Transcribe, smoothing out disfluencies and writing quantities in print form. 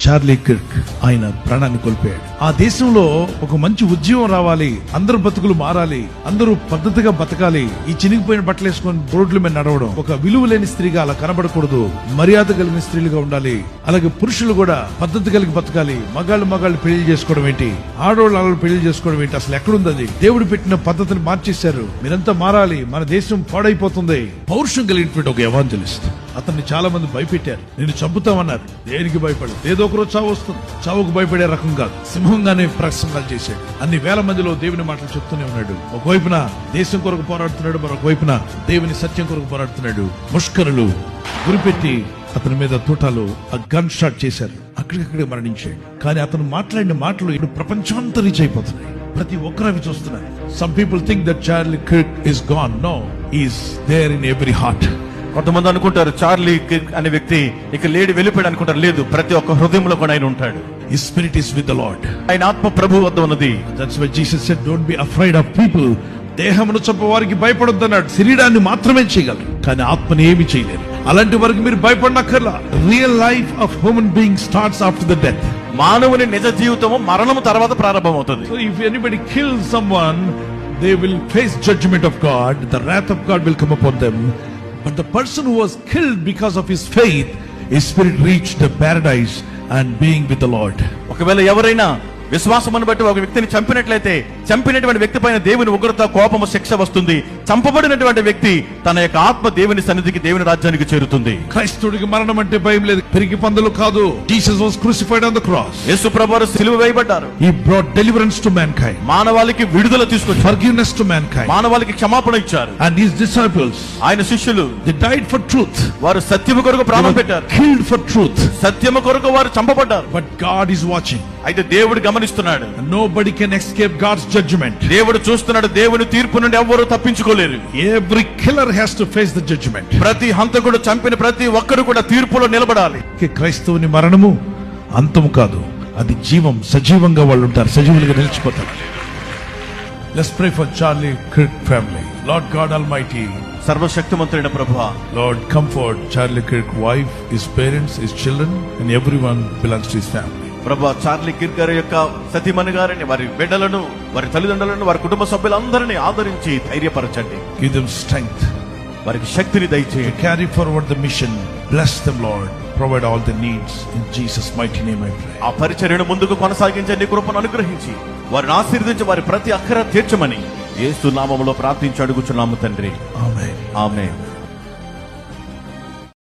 Charlie Kirk ఆయన ప్రాణాన్ని కోల్పోయాడు. ఆ దేశంలో ఒక మంచి ఉద్యమం రావాలి, అందరు బతుకులు మారాలి, అందరూ పద్ధతిగా బతకాలి. ఈ చినిగిపోయిన బట్టలు వేసుకొని రోడ్ల మీద నడవడం, ఒక విలువ లేని స్త్రీగా అలా కనబడకూడదు, మర్యాద కలిగిన స్త్రీలుగా ఉండాలి. అలాగే పురుషులు కూడా పద్ధతి కలిగి బతకాలి. మగాళ్ళు పెళ్లి చేసుకోవడం ఏంటి, ఆడవాళ్ళు పెళ్లి చేసుకోవడం ఏంటి, అసలు ఎక్కడుంది అది? దేవుడు పెట్టిన పద్ధతిని మార్చేశారు. మీరంతా మారాలి, మన దేశం పాడైపోతుంది. పౌరుషం కలిగినటువంటి ఒక ఎవాంజలిస్ట్. అతన్ని చాలా మంది భయపెట్టారు, నేను చంపుతామన్నారు. దేనికి భయపడు, ఏదో ఒక రోజు చావు వస్తుంది. చావుకు భయపడే రకం కాదు, సింహంగానే ప్రసంగాలు చేశాడు. అన్ని వేల మందిలో దేవుని మాటలు చెప్తూనే ఉన్నాడు. ఒకవైపున దేశం కొరకు పోరాడుతున్నాడు, మరొక వైపున దేవుని సత్యం కొరకు పోరాడుతున్నాడు. ముష్కరులు గురిపెట్టి అతని మీద తూటాలు గన్ షాట్ చేశారు, అక్కడికక్కడే మరణించాడు. కానీ అతను మాట్లాడిన మాటలు ఇప్పుడు ప్రపంచమంతా రీచ్ అయిపోతున్నాయి. ప్రతి ఒక్కరు అవి చూస్తున్నారు. Some people think that Charlie Kirk is gone. No, is there in every heart. కొంతమంది అనుకుంటారు చార్లీ కిర్క్ అనే వ్యక్తి ఇక లేడి వెళ్ళిపోయాడు అనుకుంటారు. లేదు, ప్రతి ఒక్క హృదయంలో కూడా ఆయన ఉంటాడు. His spirit is with the Lord. ఆయన ఆత్మ ప్రభు వద్ద ఉన్నది. That's why Jesus said, don't be afraid of people. దేహమును చంపే వారికి భయపడొద్దు అన్నాడు. శరీరాన్ని మాత్రమే చేయగలరు, కానీ ఆత్మని ఏమి చేయలేరు. అలాంటి వారికి మీరు భయపడనక్కర్లా. Real life of human being starts after the death. మానవుని నిజ జీవితము మరణము తర్వాత ప్రారంభమవుతుంది. So if anybody kills someone, they will face judgment of God. The wrath of God will come upon them. But the person who was killed because of his faith, his spirit reached the paradise and being with the Lord. ఒకవేళ ఎవరైనా విశ్వాసమును బట్టి ఒక వ్యక్తిని చంపినట్లయితే చంపినటువంటి వ్యక్తి పైన దేవుని ఉగ్రత, కోపము, శిక్ష వస్తుంది. చంపబడినటువంటి వ్యక్తి తన యొక్క ఆత్మ దేవుని సన్నిధికి, దేవుని రాజ్యానికి చేరుతుంది. క్రైస్తవుడికి మరణం అంటే భయం లేదు, పెరిగి పందులు కాదు. Jesus was crucified on the cross. యేసు ప్రభువు సిలువ వేయబడ్డారు. He brought deliverance to mankind. మానవాళికి విడుదల తీసుకొచ్చారు, forgiveness to mankind. మానవాళికి క్షమాపణ ఇచ్చారు. And his disciples, ఆయన శిష్యులు, they died for truth. వారు సత్యము కొరకు ప్రాణం పెట్టారు. Killed for truth. సత్యము కొరకు వారు చంపబడ్డారు. But God is watching. అయితే దేవుడు గమనిస్తున్నాడు. Nobody can escape God's judgment. దేవుడు చూస్తున్నాడు. దేవుని తీర్పు నుండి ఎవ్వరూ తప్పించుకోలేరు. Every killer has to face the judgment. ప్రతి హంతకుడు చంపిన ప్రతి ఒక్కరు కూడా తీర్పులో నిలబడాలి. క్రైస్తవుని మరణము అంతము కాదు, అది జీవం. సజీవంగా వాళ్ళు ఉంటారు, సజీవులుగా నిలిచిపోతారు. Let's pray for Charlie Kirk family. Lord God Almighty, సర్వశక్తిమంతుడైన ప్రభువా, Lord, comfort Charlie Kirk wife, his parents, his children, and everyone belongs to his family. ప్రభువా, చార్లీ కిర్క్ గారి యొక్క సతీమణి గారిని, వారి బిడ్డలను, వారి తల్లిదండ్రులను, వారి కుటుంబ సభ్యులందరినీ ఆదరించి ధైర్యపరచండి. Give them strength, వారికి శక్తిని దయచేయండి. to carry forward the mission. Bless them, Lord. Provide all the needs. In Jesus' mighty name I pray. ఆ పరిచర్యను ముందుకు కొనసాగించే నీ కృపను అనుగ్రహించి వారిని ఆశీర్వదించి వారి ప్రతి అక్కర తీర్చమని యేసు నామములో ప్రార్థించి అడుగుచున్నాము తండ్రి. Amen. ఆమేన్.